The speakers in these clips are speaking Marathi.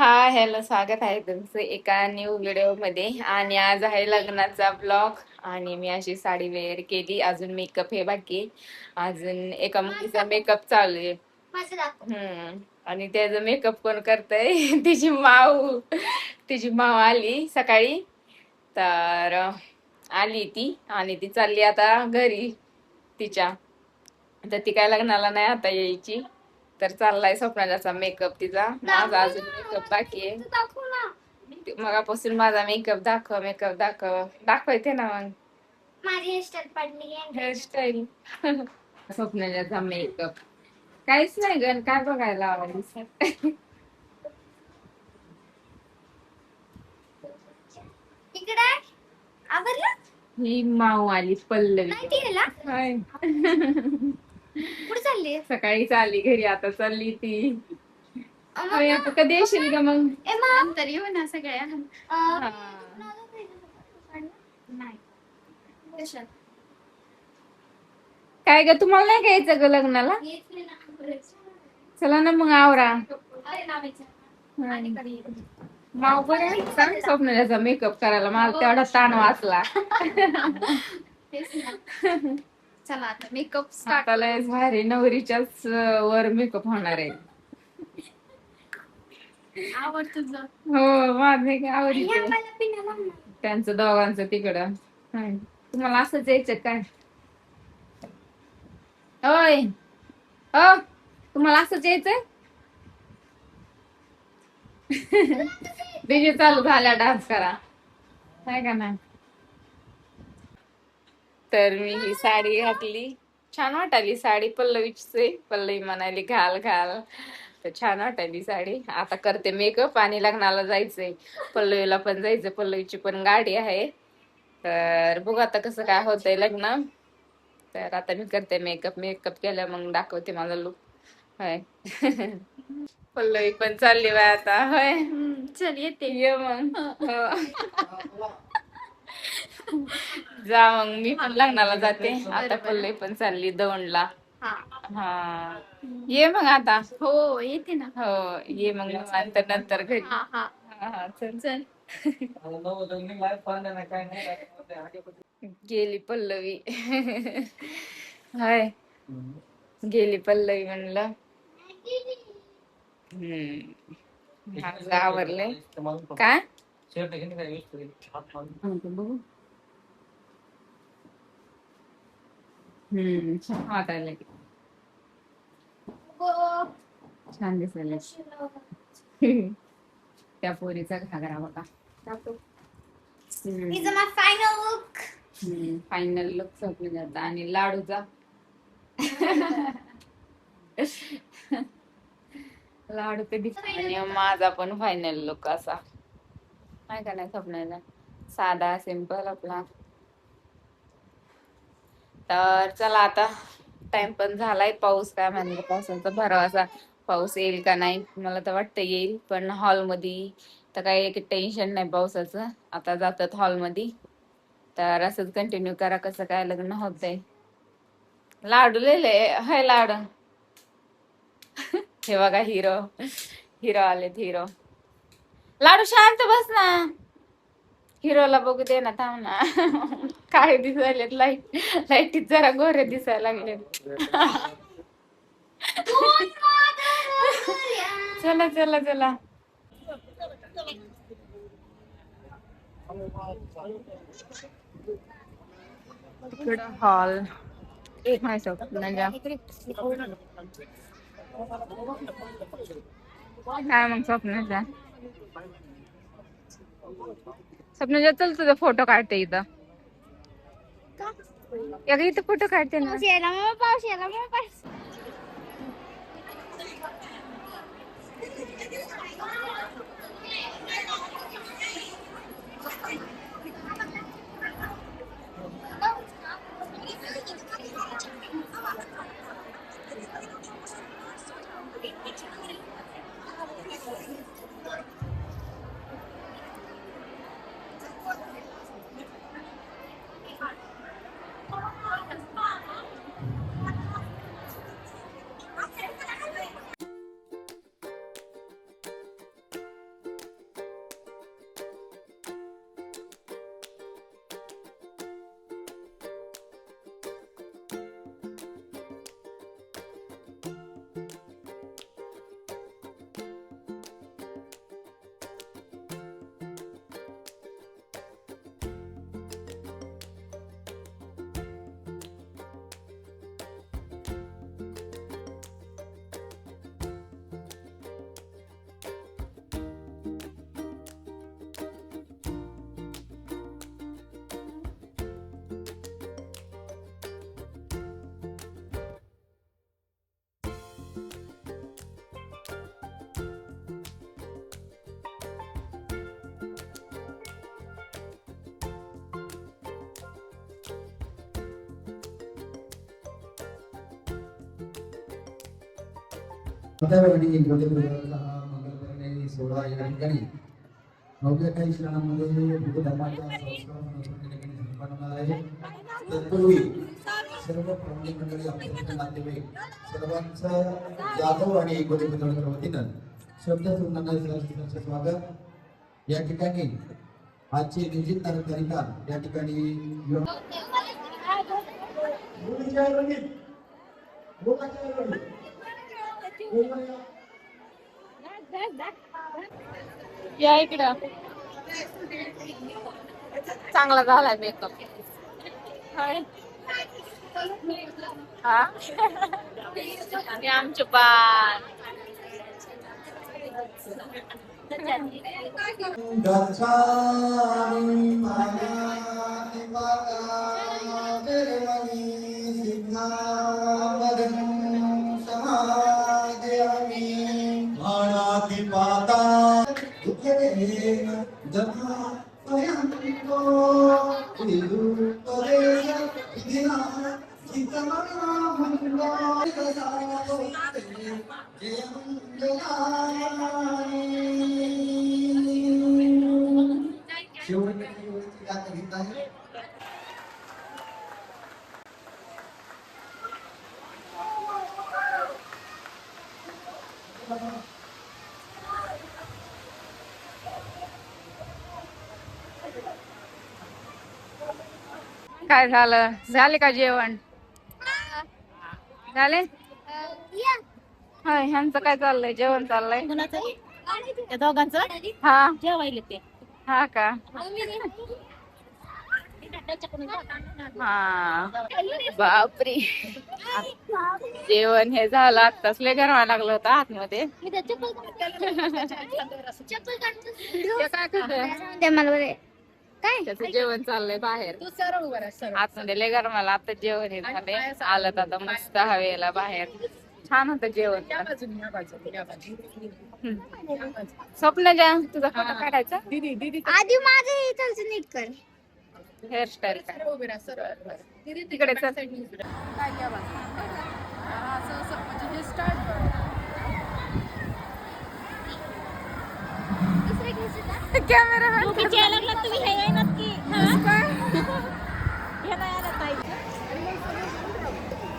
हा हॅलो, स्वागत आहे तुमचं एका न्यू व्हिडिओ मध्ये. आणि आज आहे लग्नाचा ब्लॉग. आणि मी अशी साडी वेअर केली, अजून मेकअप हे बाकी. अजून एका मुलीचा मेकअप चालू आहे. आणि त्याचा मेकअप कोण करतय? तिची माव आली सकाळी. तर आली ती आणि ती चालली आता घरी तिच्या. तर ती काय लग्नाला नाही आता यायची. तर चाललाय स्वप्नाचा मेकअप तिचा. माझा अजून मेकअप बाकी आहे. मगापासून माझा मेकअप दाखव दाखवायचे ना मग. माझी हेअरस्टाईल पडली. हेअरस्टाईल. स्वप्नाचा मेकअप काहीच नाही गण, काय बघायला आवडली. इकडे आवडलं. ही माऊ आली पल्लवी. हाय. कुठे चालली? सकाळी चालली घरी, आता चालली ती. आता कधी येशील का मग? नंतर येऊ ना सगळ्या. नाही काय ग, तुम्हाला नाही घ्यायचं ग लग्नाला? चला ना मग आवरा. माऊ बरं सांग स्वप्नाचा मेकअप करायला, मला तेवढा ताण वाचला. चला आता मेकअप स्टार्ट. लयच भारी नवरीच्याच वर मेकअप होणार आहे. आवड तुझं? हो माझं आवडतं. त्यांचं दोघांचं तिकडं. तुम्हाला असंच यायचं काय? होय हो, तुम्हाला असंच यायचंय? डीजे चालू झाल्या, डान्स करा. काय का नाही. तर मी ही साडी घातली, छान वाटायली साडी. पल्लवीची, पल्लवी म्हणाली घाल घाल. तर छान वाटायली साडी. आता करते मेकअप आणि लग्नाला जायचंय. पल्लवीला पण जायचं, पल्लवीची पण गाडी आहे. तर बघू आता कसं काय होतंय लग्न. तर आता मी करते मेकअप. मेकअप केल्या मग दाखवते माझा लुक. होय. पल्लवी पण चालली बाय आता. होय चल येते, ये मग. जा मग, मी पण लग्नाला जाते आता. पल्लवी पण चालली दौंडला. हा ये मग आता. हो येते ना. हो ये मग नंतर घरी. हा चल चल. गेली पल्लवी. हाय, गेली पल्लवी म्हणलं. माझं आवरलंय. काय छान वाटायला. छान दिसायला. त्या पोरीचा घागरा बघा. फायनल लुक संपला जाता. आणि लाडूचा लाडू कधी. आणि माझा पण फायनल लुक असा नाही का, नाही स्वप्नाला साधा सिंपल आपला. तर चला आता, टाइम पण झालाय. पाऊस काय म्हणतो, पावसाचा भरवसा. पाऊस येईल का नाही, मला तर वाटतं येईल. पण हॉलमध्ये तर काही टेन्शन नाही पावसाचं. आता जातात हॉलमध्ये. तर असंच कंटिन्यू करा, कसं काय लग्न होतंय. लाडू लिहिले हाय लाडू. हे बघा हिरो, हिरो आलेत हिरो. लाडू शांत बस ना. हिरोला बघू दे ना, थांब ना. काय दिसायलेत लाईट, लाईटीत जरा गोरे दिसायला लागले. चला चला चला. तिकडं हॉल एक माहिती काय मग स्वप्नाचा. स्वप्नाचा चल तुझा फोटो काढते इथं. इथं फोटो काढते ना. पाऊस यायला त्यावेळी गोतेखुर्दचा हा मंगलपर्णी सोहळा या ठिकाणी नवव्या काही क्षणामध्ये बुद्ध धर्माच्या संस्कारांना ठिकाणी संपन्न आहे. तत्पूर्वी सर्व प्रमुख मंडळी आपल्या नातेवाईक सर्वांचं जाधव आणि गोतेखुर्दच्या वतीनं शब्द स्वागत या ठिकाणी आजचे नियोजित तारीखा या ठिकाणी या इकडं चांगला झालाय मेकअप. हा हे आमचे बाळ काय झालं? झाले का जेवण? झाले? होय, ह्यांचं काय चाललंय? जेवण चाललंय त्या दोघांचं हा जेवायला ते हा का हा बापरे. जेवण हे झालं आत्ताच लय गरवा लागलं होतं आतमध्ये. त्याचं जेवण चाललंय बाहेर आतमध्ये लय गरमाला. आता जेवण हे झाले आलं आता मस्त हवेला बाहेर. छान होतं जेवण. स्वप्नाच्या तुझा फोटो काढायचा आधी माझं हे चलचं नीट कर. हेअरस्टाईल तिकडे चल. कॅमेरा तुम्ही हे नक्की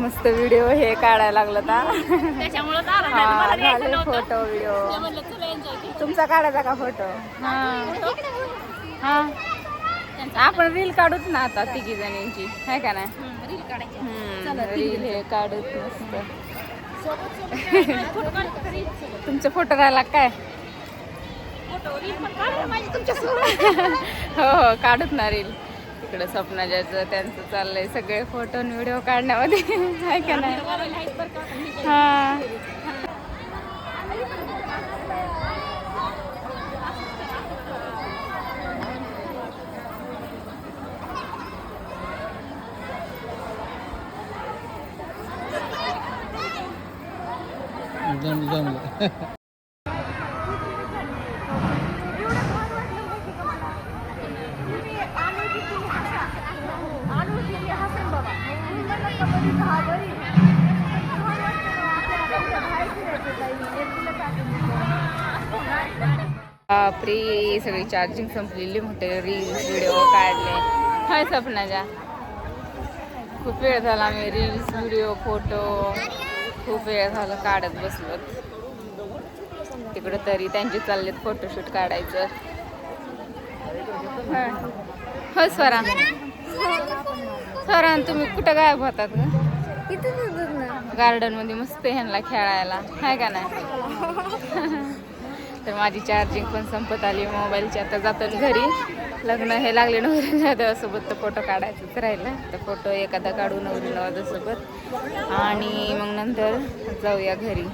मस्त व्हिडिओ हे काढायला लागलं ना. त्याच्यामुळे झाले फोटो व्हिडिओ. तुमचा काढायचा का फोटो? हा आपण रील काढूत ना आता तिघी जणींची आहे का नाही? रील हे काढूत मस्त. तुमचे फोटो राहिला काय? हो हो काढूत ना रील. तिकडे स्वप्नाजाचं त्यांचं चाललंय सगळे फोटो व्हिडिओ काढण्यामध्ये आहे का नाही? हा बापरे सगळी चार्जिंग संपलेली. मोठे रील्स व्हिडिओ काढले. हाय सपनाच्या खूप वेळ झाला आम्ही रील्स व्हिडिओ फोटो खूप वेळ झाला काढत बसलो. तिकडं तरी त्यांचे चाललेत फोटोशूट काढायचं. हो स्वरा स्वरा तुम्ही कुठं गायब होतात का? गार्डन मध्ये मस्त ह्यांना खेळायला आहे का नाही? तर माझी चार्जिंग पण संपत आली मोबाईलची. आता जातात घरी. लग्न हे लागले नवऱ्यासोबत तर फोटो काढायचंच राहिलं. तर फोटो एखादा काढू नवरी नवऱ्यासोबत आणि मग नंतर जाऊया घरी.